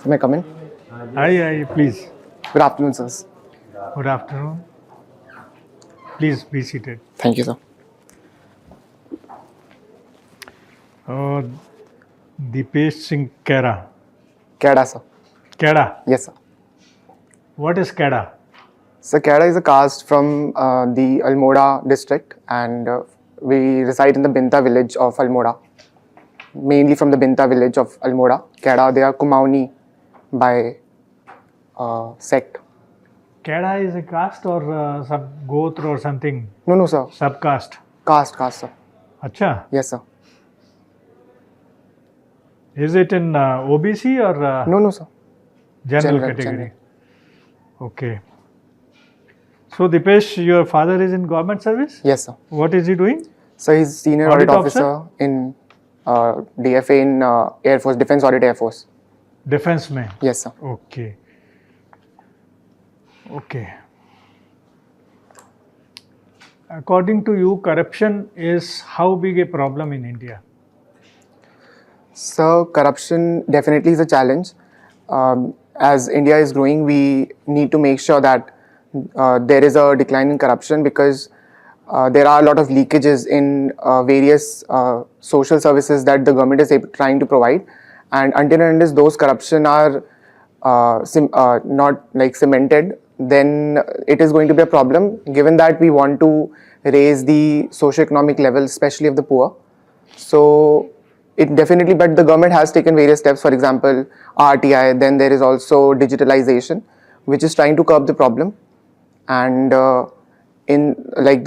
May I come in? Hi, please. Good afternoon, sirs. Good afternoon. Please be seated. Thank you, sir. Deepesh Singh KAIRA. KAIRA, sir. KAIRA. Yes, sir. What is KAIRA? So KAIRA is a caste from the Almora district, and we reside in the Binta village of Almora. Mainly from the Binta village of Almora. KAIRA, they are Kumaoni by sect. KAIRA is a caste or sub-gotra or something? No, sir. Subcaste. Caste, sir. Acha. Yes, sir. Is it in OBC or No, sir. general category? General. Okay. So Deepesh, your father is in government service? Yes, sir. What is he doing? So he's senior Audit audit officer in DFA in Air Force, Defense Audit Air Force. Defense mein. Yes, sir. Okay. Okay. According to you, corruption is how big a problem in India? So corruption definitely is a challenge. As India is growing, we need to make sure that there is a decline in corruption because there are a lot of leakages in various social services that the government is trying to provide, and until and unless those corruption are not like cemented, then it is going to be a problem. Given that we want to raise the socio-economic level, especially of the poor, so it definitely. But the government has taken various steps. For example, RTI. Then there is also digitalization, which is trying to curb the problem. And in like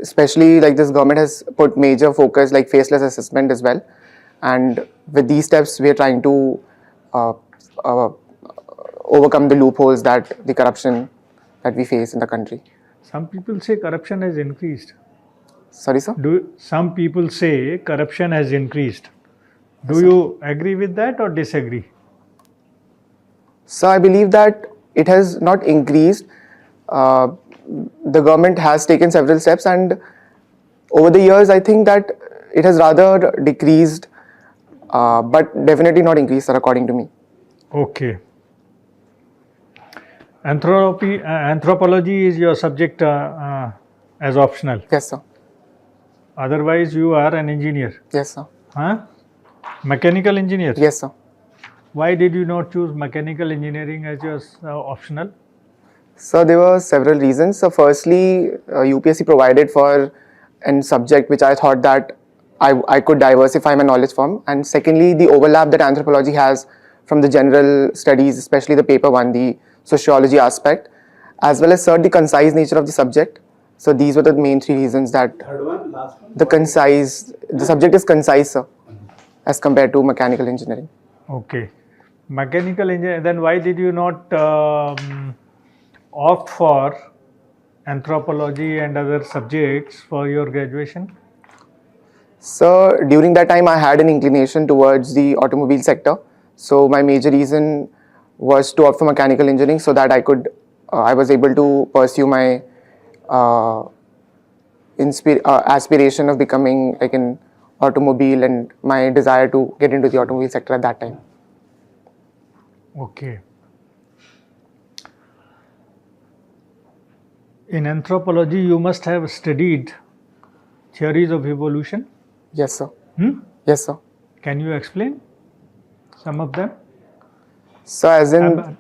especially like this government has put major focus like faceless assessment as well. And with these steps, we are trying to overcome the loopholes that the corruption that we face in the country. Some people say corruption has increased. Sorry, sir? Some people say corruption has increased. Do you agree with that or disagree? So I believe that it has not increased. The government has taken several steps, and over the years, I think that it has rather decreased, but definitely not increased, sir, according to me. Okay. Anthropology is your subject as optional. Yes, sir. Otherwise, you are an engineer. Yes, sir. Huh? Mechanical engineer? Yes, sir. Why did you not choose mechanical engineering as your optional? So there were several reasons. So firstly, UPSC provided for a subject which I thought that I could diversify my knowledge from. And secondly, the overlap that anthropology has from the general studies, especially the paper one, the sociology aspect, as well as third, the concise nature of the subject. So these were the main three reasons that the subject is concise, sir, as compared to mechanical engineering. Okay. Mechanical engineering, then why did you not opt for anthropology and other subjects for your graduation? So during that time, I had an inclination towards the automobile sector. So my major reason was to opt for mechanical engineering so that I was able to pursue my aspiration of becoming like an automobile and my desire to get into the automobile sector at that time. Okay. In anthropology, you must have studied theories of evolution. Yes, sir. Yes, sir. Can you explain some of them? So as in...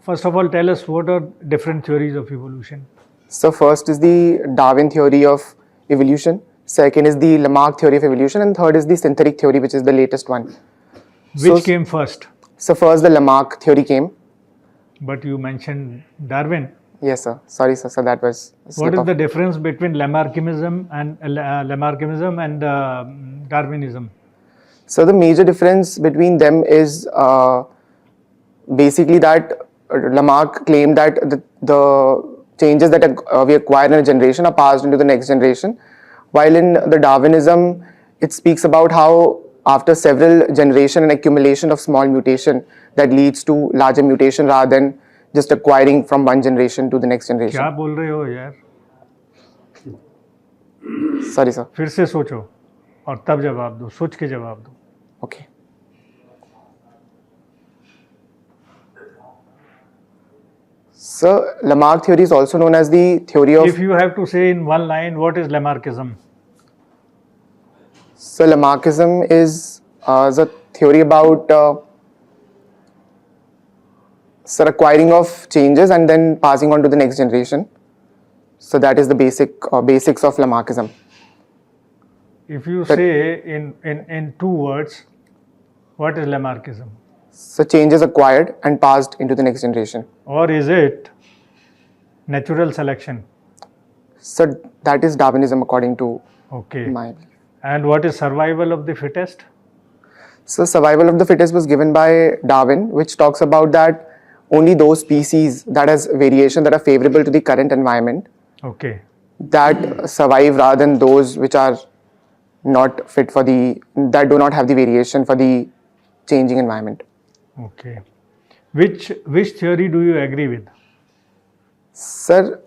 first of all, tell us what are different theories of evolution. So first is the Darwin theory of evolution. Second is the Lamarck theory of evolution. And third is the synthetic theory, which is the latest one. Which came first? So first the Lamarck theory came. But you mentioned Darwin. Yes, sir. Sorry, sir. So that was... What is the difference between Lamarckism and Darwinism? So the major difference between them is basically that Lamarck claimed that the changes that we acquire in a generation are passed into the next generation, while in the Darwinism, it speaks about how after several generation and accumulation of small mutation that leads to larger mutation rather than just acquiring from one generation to the next generation. क्या बोल रहे हो यार? Sorry, sir. फिर से सोचो और तब जवाब दो, सोच के जवाब दो. Okay. So Lamarck theory is also known as the theory of. If you have to say in one line, what is Lamarckism? So Lamarckism is the theory about acquiring of changes and then passing on to the next generation. So that is the basics of Lamarckism. If you say in 2 words, what is Lamarckism? So changes acquired and passed into the next generation. Or is it natural selection? So that is Darwinism according to Okay. my belief. And what is survival of the fittest? So survival of the fittest was given by Darwin, which talks about that only those species that has variation that are favorable to the current environment Okay. that survive rather than those which are not fit for that do not have the variation for the changing environment. Okay. Which theory do you agree with? Sir,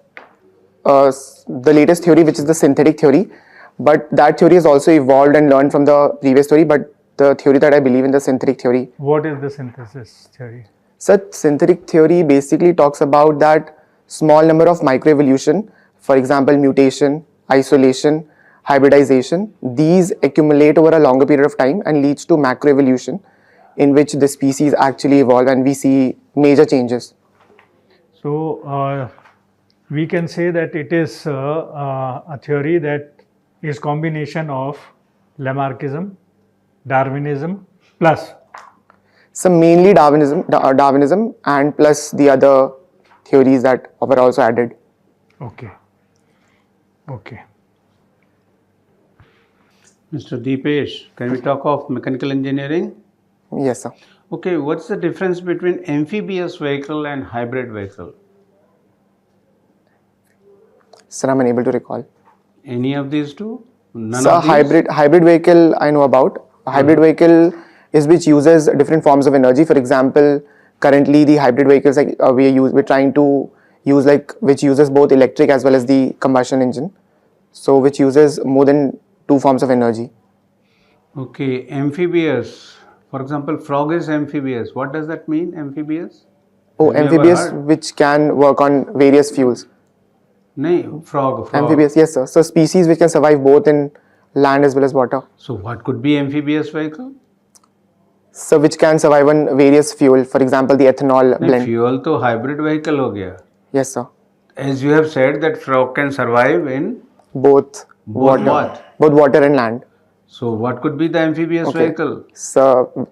the latest theory, which is the synthetic theory, but that theory has also evolved and learned from the previous theory, but the theory that I believe in, the synthetic theory. What is the synthesis theory? Sir, synthetic theory basically talks about that small number of microevolution, for example, mutation, isolation, hybridization. These accumulate over a longer period of time and leads to macroevolution, in which the species actually evolve and we see major changes. So we can say that it is a theory that is combination of Lamarckism, Darwinism plus. So mainly Darwinism and plus the other theories that were also added. Okay. Okay. Mr. Deepesh, can we talk of mechanical engineering? Yes, sir. Okay, what's the difference between amphibious vehicle and hybrid vehicle? Sir, I'm unable to recall. Any of these two? None So of these? hybrid vehicle I know about. A hybrid vehicle is which uses different forms of energy. For example, currently the hybrid vehicles like we're trying to use which uses both electric as well as the combustion engine. So which uses more than 2 forms of energy. Okay, amphibious. For example, frog is amphibious. What does that mean, amphibious? Oh, Have you ever amphibious, heard? which can work on various fuels. No, frog. Amphibious, yes, sir. So species which can survive both in land as well as water. So what could be amphibious vehicle? So which can survive on various fuel. For example, the ethanol नहीं, blend. fuel तो hybrid vehicle हो गया. Yes, sir. As you have said that frog can survive in Both water, what? both water and land. So what could be the amphibious Okay. vehicle? So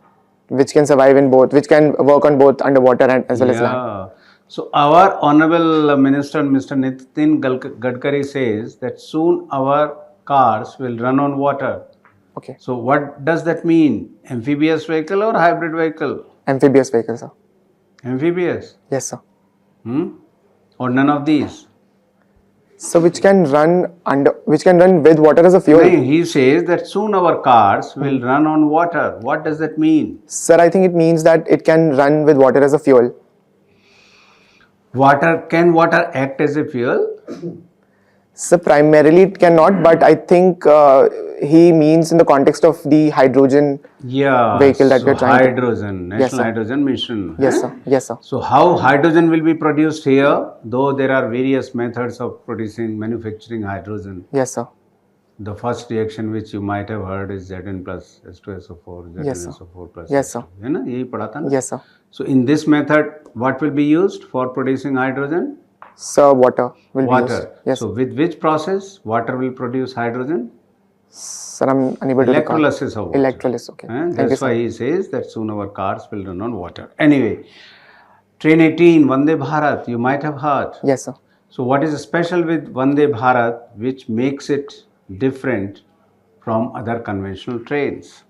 which can survive in both, which can work on both underwater and as well as land. So our honorable minister, Mr. Nitin Gadkari, says that soon our cars will run on water. Okay. So what does that mean? Amphibious vehicle or hybrid vehicle? Amphibious vehicles, sir. Amphibious? Yes, sir. Or none of these? So which can run with water as a fuel. No, he says that soon our cars will run on water. What does that mean? Sir, I think it means that it can run with water as a fuel. Can water act as a fuel? So primarily it cannot, but I think he means in the context of the hydrogen vehicle that so we're trying hydrogen, to. National Yes, sir. Hydrogen Mission. Yes, sir. Yes, sir. So how hydrogen will be produced here? Though there are various methods of manufacturing hydrogen. Yes, sir. The first reaction which you might have heard is Zn plus H2SO4, Yes, sir. ZnSO4 plus. Yes, sir. है ना? यही पढ़ा था ना? Yes, sir. So in this method, what will be used for producing hydrogen? So water will be used. Water. Yes. So with which process water will produce hydrogen? Sir, I'm unable to recall. Electrolysis of water. Electrolysis, okay. Thank you, That's sir. why he says that soon our cars will run on water. Anyway, Train 18, Vande Bharat, you might have heard. Yes, sir. So what is special with Vande Bharat which makes it different from other conventional trains?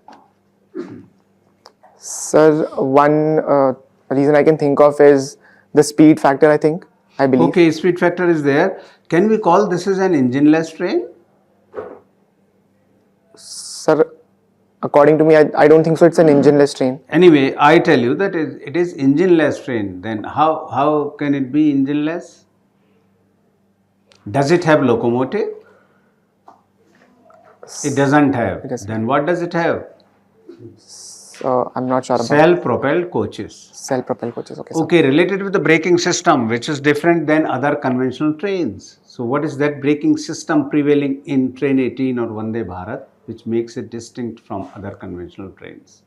Sir, one reason I can think of is the speed factor, I believe. Okay, speed factor is there. Can we call this as an engine-less train? Sir, according to me, I don't think so. It's an engine-less train. Anyway, I tell you that it is engine-less train. Then how can it be engine-less? Does it have locomotive? It doesn't have. It doesn't. Then what does it have? So I'm not sure about Self-propelled coaches. self-propelled coaches. Okay, sir. Okay, related with the braking system, which is different than other conventional trains. So, what is that braking system prevailing in Train 18 or Vande Bharat, which makes it distinct from other conventional trains?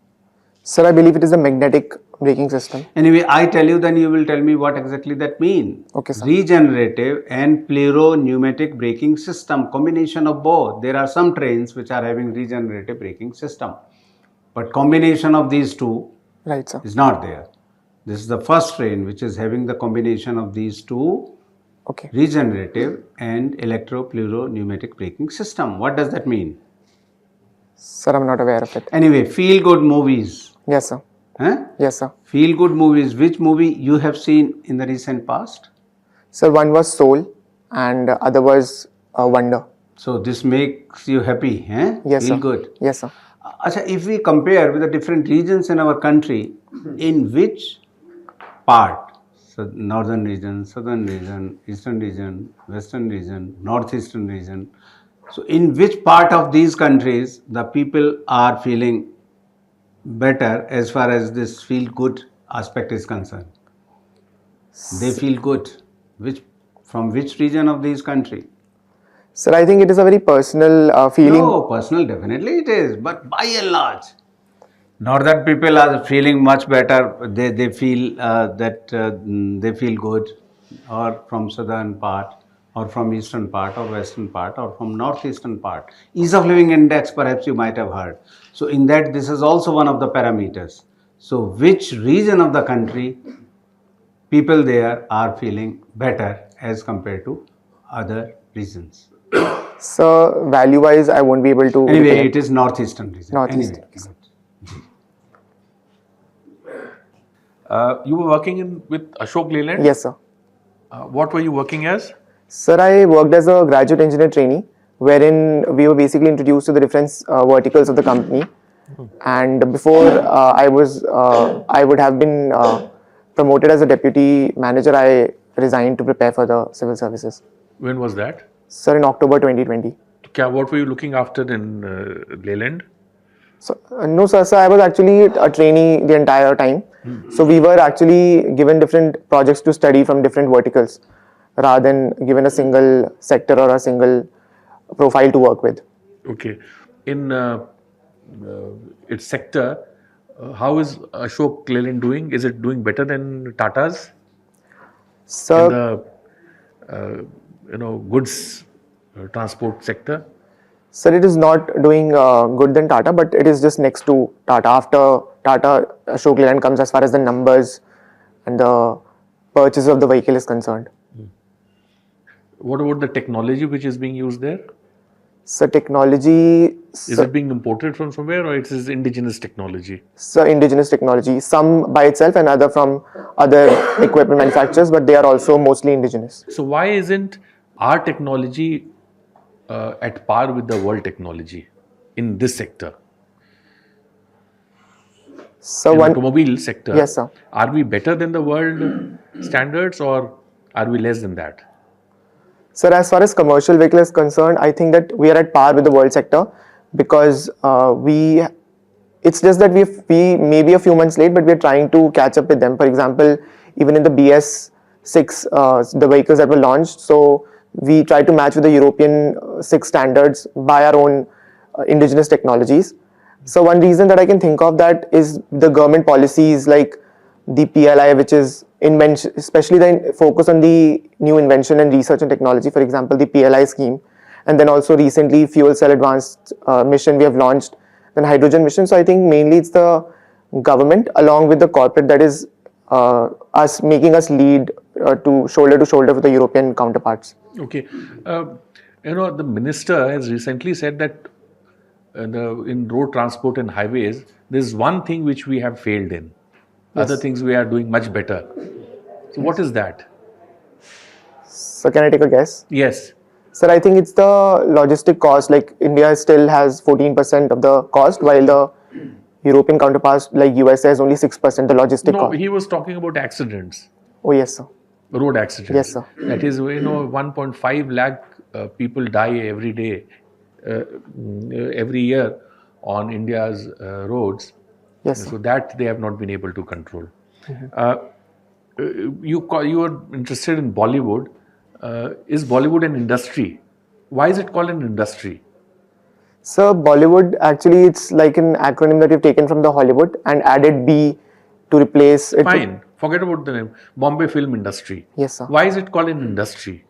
Sir, I believe it is a magnetic braking system. Anyway, I tell you, then you will tell me what exactly that means. Okay, sir. Regenerative and pleuropneumatic braking system, combination of both. There are some trains which are having regenerative braking system, but combination of these two Right, sir. is not there. This is the first train which is having the combination of these two, Okay. regenerative and electro-pleuropneumatic braking system. What does that mean? Sir, I'm not aware of it. Anyway, feel-good movies. Yes, sir. Huh? Yes, sir. Feel-good movies. Which movie you have seen in the recent past? Sir, one was Soul and other was Wonder. So this makes you happy, eh? Yes, Feel sir. good. Yes, sir. Acha, if we compare with the different regions in our country, in which part, so northern region, southern region, eastern region, western region, northeastern region, so in which part of these countries the people are feeling better as far as this feel good aspect is concerned? They feel good. From which region of this country? Sir, I think it is a very personal feeling. No, personal definitely it is, but by and large, northern people are feeling much better. They feel that they feel good, or from southern part, or from eastern part, or western part, or from northeastern part. Ease of living index, perhaps you might have heard. So in that, this is also one of the parameters. So which region of the country people there are feeling better as compared to other regions? So value-wise, I won't be able to. Anyway, recollect. it is northeastern region. Northeast. Anyway, You were working with Ashok Leyland? Yes, sir. What were you working as? Sir, I worked as a graduate engineer trainee, wherein we were basically introduced to the different verticals of the company. And before I would have been promoted as a deputy manager, I resigned to prepare for the civil services. When was that? Sir, in October 2020. What were you looking after in Leyland? So, no, sir. So I was actually a trainee the entire time. So we were actually given different projects to study from different verticals, rather than given a single sector or a single profile to work with. Okay. In its sector, how is Ashok Leyland doing? Is it doing better than Tata's So, in the goods transport sector? sir, it is not doing good than Tata, but it is just next to Tata. After Tata, Ashok Leyland comes as far as the numbers and the purchase of the vehicle is concerned. What about the technology which is being used there? So technology, Is it being imported from somewhere, or it is indigenous technology? so indigenous technology, some by itself and other from other equipment manufacturers, but they are also mostly indigenous. So why isn't our technology at par with the world technology in this sector? So In one, the automobile sector, Yes, sir. are we better than the world standards, or are we less than that? sir, as far as commercial vehicle is concerned, I think that we are at par with the world sector because it's just that we may be a few months late, but we are trying to catch up with them. For example, even in the BS6, the vehicles that were launched, so we try to match with the European 6 standards by our own indigenous technologies. So one reason that I can think of that is the government policies like the PLI, which is invention, especially the focus on the new invention and research and technology. For example, the PLI scheme, and then also recently fuel cell advanced mission we have launched, then hydrogen mission. So I think mainly it's the government along with the corporate that is making us lead to shoulder with the European counterparts. Okay. The minister has recently said that in road transport and highways, there's one thing which we have failed in. Yes. Other things we are doing much better. So what is that? So can I take a guess? Yes. Sir, I think it's the logistic cost. Like India still has 14% of the cost, while the European counterparts like USA has only 6% the logistic No, cost. he was talking about accidents, Oh yes, sir. road accidents. Yes, sir. That is, 1.5 lakh people die every day, every year on India's roads. Yes, sir. So that they have not been able to control. Uh, you are interested in Bollywood. Is Bollywood an industry? Why is it called an industry? So Bollywood, actually it's like an acronym that we've taken from the Hollywood and added B to replace it. Fine, forget about the name. Bombay film industry. Yes, sir. Why is it called an industry?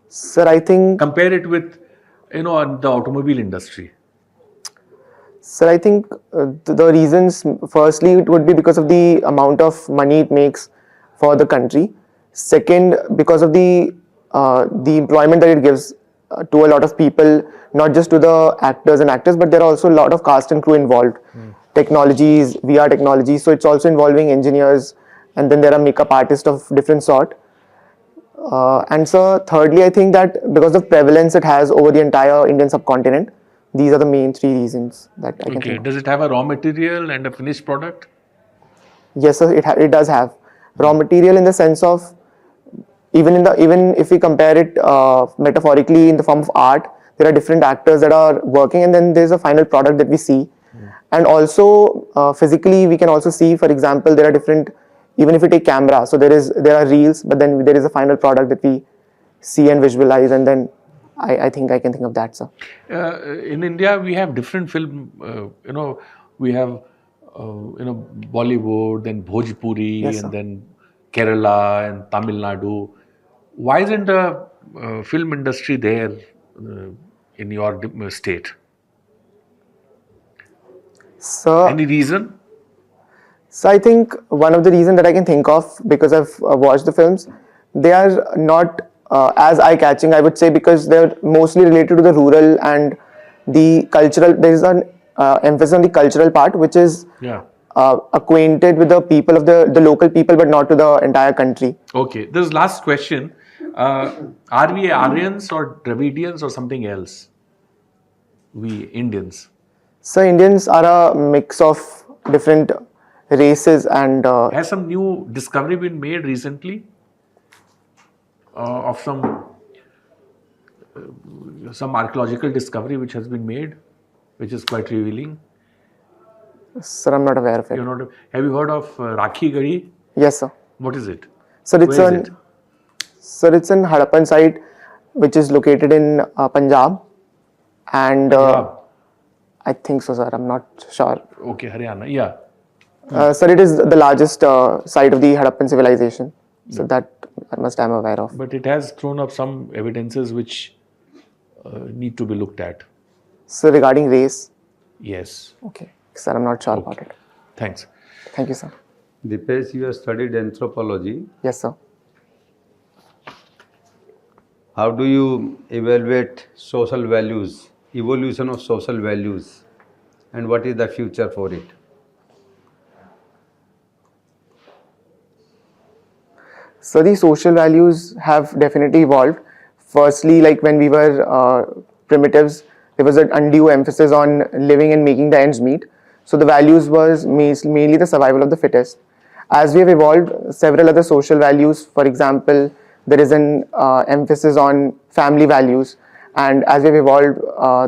Sir, I think Compare it with, the automobile industry. Sir, I think the reasons, firstly, it would be because of the amount of money it makes for the country. Second, because of the employment that it gives to a lot of people, not just to the actors and actors, but there are also a lot of cast and crew involved. Technologies, VR technologies, so it's also involving engineers, and then there are makeup artists of different sort. And so, thirdly, I think that because of prevalence it has over the entire Indian subcontinent, these are the main three reasons that I can Okay. think of. Does it have a raw material and a finished product? Yes, sir, it does have raw material in the sense of even if we compare it metaphorically in the form of art, there are different actors that are working, and then there's a final product that we see. And also physically, we can also see, for example, there are different. Even if we take camera, so there are reels, but then there is a final product that we see and visualize, and then I think I can think of that, sir. In India, we have different film. We have Bollywood, then Bhojpuri, Yes, sir. and then Kerala and Tamil Nadu. Why isn't a film industry there in your state? So, Any reason? So I think one of the reasons that I can think of, because I've watched the films, they are not as eye-catching, I would say, because they're mostly related to the rural and the cultural. There is an emphasis on the cultural part, which is Yeah. acquainted with the people of the local people, but not to the entire country. Okay. This last question: are we Aryans or Dravidians or something else? We Indians. So Indians are a mix of different races and Has some new discovery been made recently of some archaeological discovery which has been made, which is quite revealing? sir, I'm not aware of it. You're not. Have you heard of Rakhi Gadi? Yes, sir. What is it? So it's Where is it? It's an Harappan site, which is located in Punjab, and Punjab. I think so, sir. I'm not sure. Okay, Haryana. Yeah. Sir, it is the largest site of the Harappan civilization. So that must I'm aware of. But it has thrown up some evidences which need to be looked at. So regarding race, Yes. okay, sir, I'm not sure about it. Thanks. Thank you, sir. DEEPESH, you have studied anthropology. Yes, sir. How do you evaluate social values, evolution of social values, and what is the future for it? So the social values have definitely evolved. Firstly, like when we were primitives, there was an undue emphasis on living and making the ends meet. So the values was mainly the survival of the fittest. As we have evolved, several other social values, for example, there is an emphasis on family values. And as we've evolved,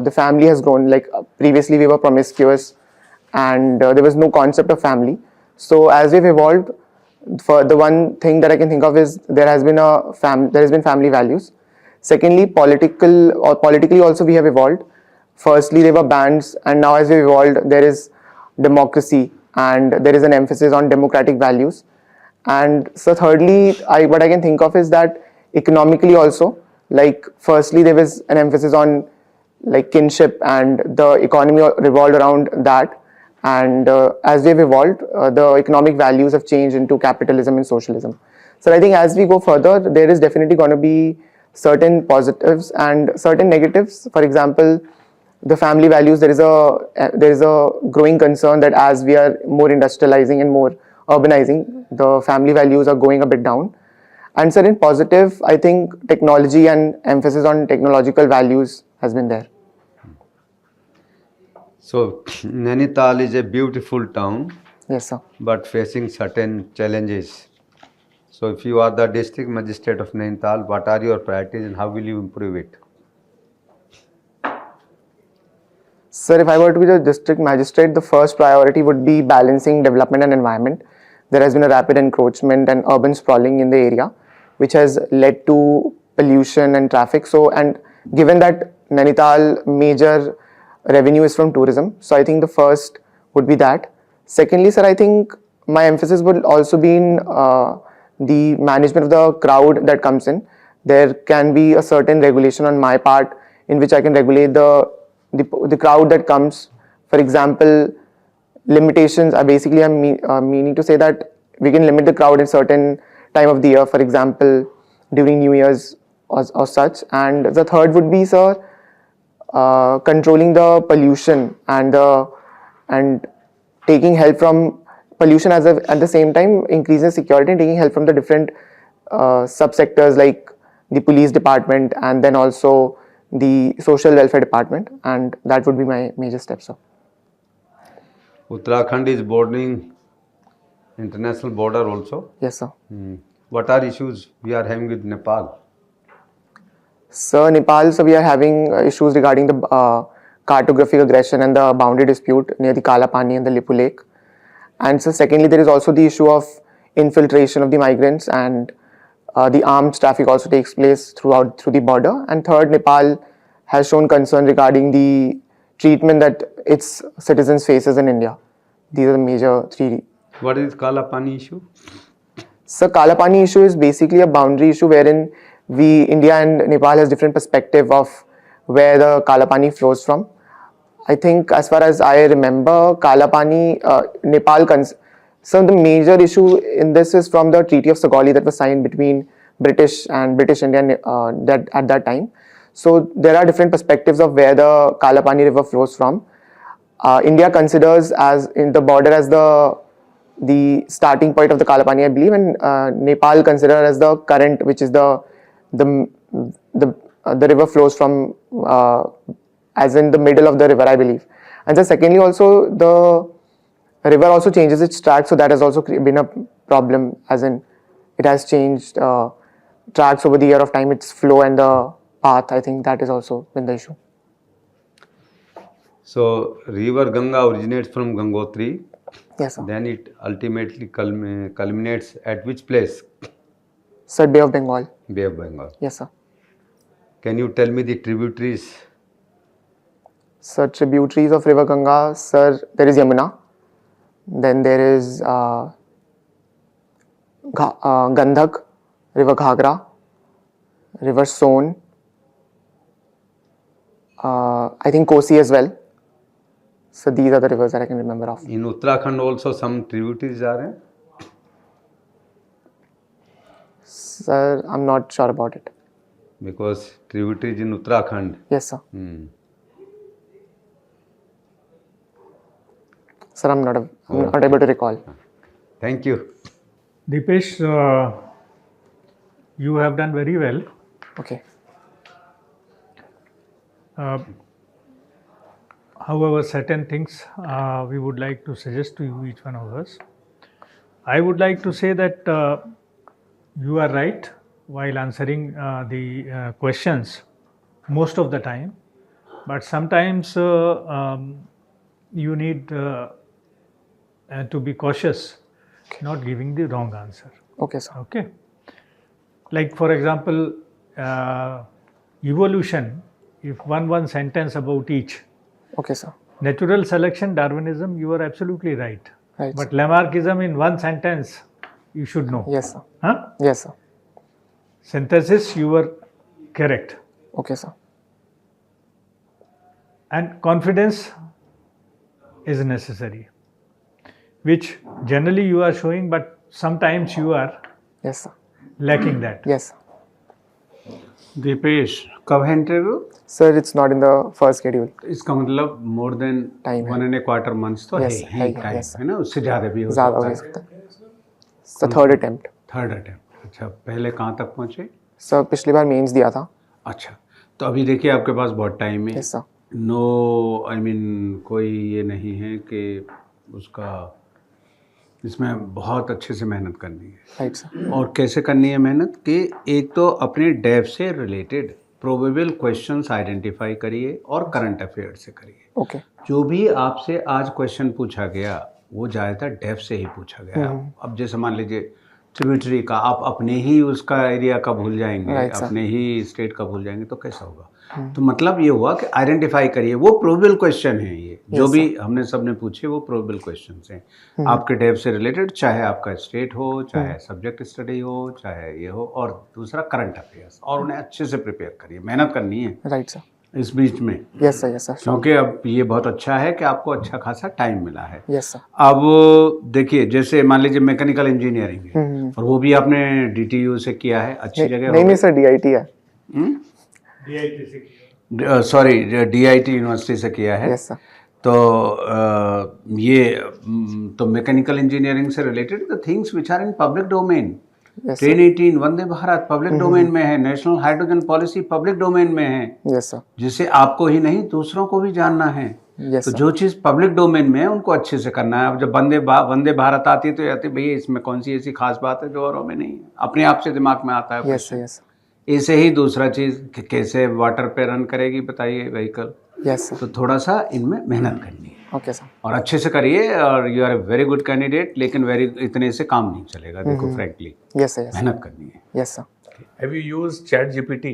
the family has grown. Like previously we were promiscuous and there was no concept of family. So as we've evolved, for the one thing that I can think of is there has been family values. Secondly, politically also we have evolved. Firstly, there were bands, and now as we evolved, there is democracy and there is an emphasis on democratic values. And so thirdly, what I can think of is that economically also, like firstly there was an emphasis on like kinship, and the economy revolved around that. And as we've evolved, the economic values have changed into capitalism and socialism. So I think as we go further, there is definitely going to be certain positives and certain negatives. For example, the family values, there is a growing concern that as we are more industrializing and more urbanizing, the family values are going a bit down. And certain positive, I think technology and emphasis on technological values has been there. So, Nainital is a beautiful town, Yes, sir. but facing certain challenges. So, if you are the district magistrate of Nainital, what are your priorities and how will you improve it? Sir, if I were to be the district magistrate, the first priority would be balancing development and environment. There has been a rapid encroachment and urban sprawling in the area, which has led to pollution and traffic. So, and given that Nainital major revenue is from tourism, so I think the first would be that. Secondly, sir, I think my emphasis would also be in the management of the crowd that comes in. There can be a certain regulation on my part in which I can regulate the crowd that comes. For example, limitations are basically I'm meaning to say that we can limit the crowd in certain time of the year, for example during New Year's or such. And the third would be, sir, controlling the pollution and taking help from pollution at the same time increasing security and taking help from the different subsectors like the police department and then also the social welfare department, and that would be my major steps, sir. Uttarakhand is bordering international border also. Yes, sir. What are issues we are having with Nepal? Sir, Nepal, so we are having issues regarding the cartographic aggression and the boundary dispute near the Kala Pani and the Lipu Lake. And so secondly, there is also the issue of infiltration of the migrants, and the armed traffic also takes place through the border. And third, Nepal has shown concern regarding the treatment that its citizens faces in India. These are the major three. What is Kala Pani issue? So Kala Pani issue is basically a boundary issue wherein India and Nepal has different perspective of where the Kala Pani flows from. I think as far as I remember, Kala Pani, Nepal, so the major issue in this is from the Treaty of Sagali that was signed between British India that at that time. So there are different perspectives of where the Kala Pani river flows from. India considers as in the border as the starting point of the Kala Pani, I believe, and Nepal considers as the current, which is the river flows from as in the middle of the river, I believe. And then secondly, also the river also changes its track, so that has also been a problem, as in it has changed tracks over the year of time, its flow and the path. I think that has also been the issue. So river Ganga originates from Gangotri. Yes, sir. Then it ultimately culminates at which place? Sir, Bay of Bengal. Bay of Bengal. Yes, sir. Can you tell me the tributaries? Sir, tributaries of river Ganga, sir, there is Yamuna. Then there is Gandhak, river Ghagra, river Son, I think Kosi as well. So these are the rivers that I can remember of. In Uttarakhand also some tributaries are there? Sir, I'm not sure about it. Because tributaries in Uttarakhand. Yes, sir. Sir, I'm not able to recall. Thank you. Deepesh, you have done very well. Okay. However, certain things we would like to suggest to you, each one of us. I would like to say that you are right while answering the questions most of the time, but sometimes you need to be cautious, not giving the wrong answer. Okay, sir. Okay. Like for example, evolution, if one sentence about each. Okay, sir. Natural selection, Darwinism, you are absolutely right. Right. But Lamarckism in one sentence, you should know. Yes, sir. Huh? Yes, sir. Synthesis, you were correct. Okay, sir. And confidence is necessary, which generally you are showing, but sometimes you are Yes, sir. lacking that. Yes, sir. Dipesh कब है interview? Sir, it's not in the first schedule. इसका मतलब more than Time है. 1.25 months तो Yes, है ही time, yes, sir. है ना? उससे ज़्यादा भी हो ज़्यादा सकता हो है. सकता है. It's the third attempt. Third attempt. अच्छा, पहले कहाँ तक पहुँचे? Sir, पिछली बार मेंस दिया था. अच्छा, तो अभी देखिए आपके पास बहुत टाइम है. Yes, sir. No, I mean कोई ये नहीं है कि उसका इसमें बहुत अच्छे से मेहनत करनी है. Right, sir. और कैसे करनी है मेहनत कि एक तो अपने डेव से रिलेटेड प्रोबेबल क्वेश्चंस आइडेंटिफाई करिए और करंट अफेयर से करिए। ओके। जो भी आपसे आज क्वेश्चन पूछा गया वो ज़्यादातर डेफ से ही पूछा गया। अब जैसे मान लीजिए ट्रिब्यूटरी का, आप अपने ही उसका एरिया का भूल जाएंगे, Right, sir. अपने ही स्टेट का भूल जाएंगे तो कैसा होगा। तो मतलब ये हुआ कि आइडेंटिफाई करिए, वो प्रोबेबल क्वेश्चन है ये जो भी हमने सबने पूछे वो प्रोबेबल क्वेश्चंस हैं आपके डेफ से रिलेटेड, चाहे आपका स्टेट हो, चाहे सब्जेक्ट स्टडी हो, चाहे ये हो, और दूसरा करंट अफेयर्स, और उन्हें अच्छे से प्रिपेयर करिए, मेहनत करनी है राइट सर। इस बीच में। Yes sir, yes sir. क्योंकि अब ये बहुत अच्छा है कि आपको अच्छा खासा टाइम मिला है। Yes sir. अब देखिए जैसे मान लीजिए मैकेनिकल इंजीनियरिंग है और वो भी आपने DTU से किया है, अच्छी जगह नहीं नहीं सर, DIT है। DIT से किया। सॉरी DIT यूनिवर्सिटी से किया है। Yes sir. तो तो मैकेनिकल इंजीनियरिंग से related the things which are in public domain, train 18, Vande Bharat public domain में है, national hydrogen policy public domain में है, यस सर। जिसे आपको ही नहीं दूसरों को भी जानना है। यस तो सर। जो चीज़ पब्लिक डोमेन में है उनको अच्छे से करना है। अब जब वंदे भारत आती है तो आती है भैया इसमें कौन सी ऐसी खास बात है जो औरों में नहीं है, अपने आप से दिमाग में आता है। Yes sir, yes sir. ऐसे ही दूसरा चीज़ कि कैसे वाटर पे रन करेगी बताइए व्हीकल, यस सर। तो थोड़ा सा इनमें मेहनत करनी है ओके सर। और अच्छे से करिए, और you are a very good candidate. लेकिन इतने से काम नहीं चलेगा, देखो फ्रैंकली यस सर, यस मेहनत करनी है। Yes sir. Have you used ChatGPT?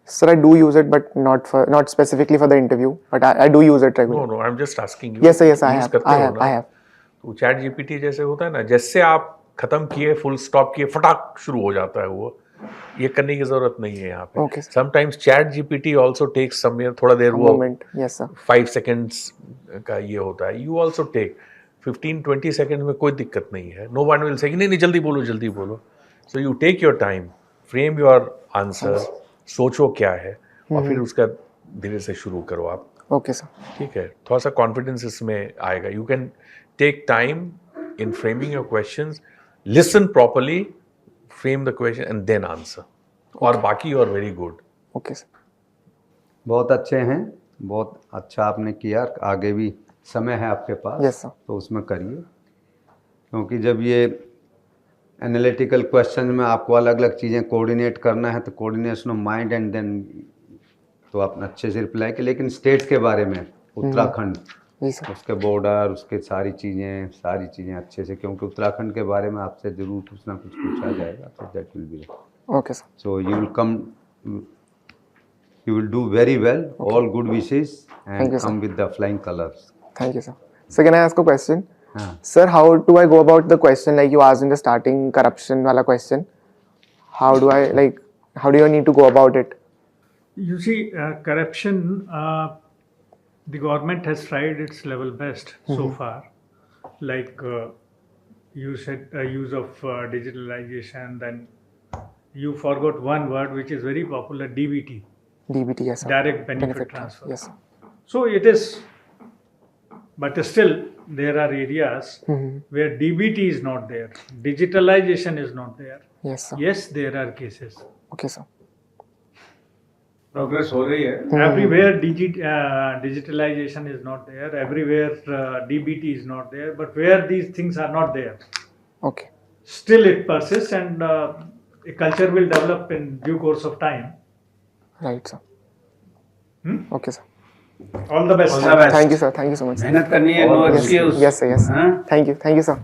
Sir, I do use it, but not specifically for the interview, but I do use it regularly. No, I'm just asking you. Yes sir, yes I Use have, करते I हो have, ना? I have. तो ChatGPT जैसे होता है ना, जैसे आप खत्म किए, फुल स्टॉप किए, फटाक शुरू हो जाता है वो। ये करने की जरूरत नहीं है यहाँ पे। Okay, sir. Sometimes ChatGPT also takes some थोड़ा देर A वो moment, yes sir. 5 seconds का ये होता है। You also take 15-20 seconds में कोई दिक्कत नहीं है। No one will say कि नहीं जल्दी बोलो जल्दी बोलो। So you take your time, frame your answer, सोचो क्या है और फिर उसका धीरे से शुरू करो आप। Okay sir. ठीक है, थोड़ा सा कॉन्फिडेंस इसमें आएगा। You can take time in framing your questions, listen properly, frame the question and then answer, और बाकी you are very good. Okay sir. बहुत अच्छे हैं, बहुत अच्छा आपने किया। आगे भी समय है आपके पास, Yes, sir. तो उसमें करिए, क्योंकि जब ये एनालिटिकल क्वेश्चन में आपको अलग अलग चीज़ें कोऑर्डिनेट करना है तो coordination of mind and then तो आप अच्छे से रिप्लाई के। लेकिन स्टेट्स के बारे में उत्तराखंड, जी सर। उसके बॉर्डर, उसके सारी चीज़ें अच्छे से, क्योंकि उत्तराखंड के बारे में आपसे ज़रूर कुछ ना कुछ पूछा जाएगा, तो that will be Okay sir. So you will do very well. All good wishes and Thank you, sir. come with the flying colors. Thank you sir. So can I ask a question? हाँ, Sir, how do I go about the question like you asked in the starting, corruption wala question? How do you need to go about it? You see, corruption, the government has tried its level best so far. Like you said, use of digitalization, then you forgot one word which is very popular, DBT, DBT, yes sir. direct benefit transfer. Yes sir. So it is, but still there are areas where DBT is not there, digitalization is not there. Yes sir. Yes, there are cases. Okay sir. Progress हो रही है। Everywhere digitalization is not there, everywhere DBT is not there, but where these things are not there, Okay. still it persists, and a culture will develop in due course of time. Right sir. Okay sir. All the best. All the best. Thank you sir. Thank you so much sir. मेहनत करनी है, no Yes, excuse. yes sir, yes sir. हाँ? Thank you sir.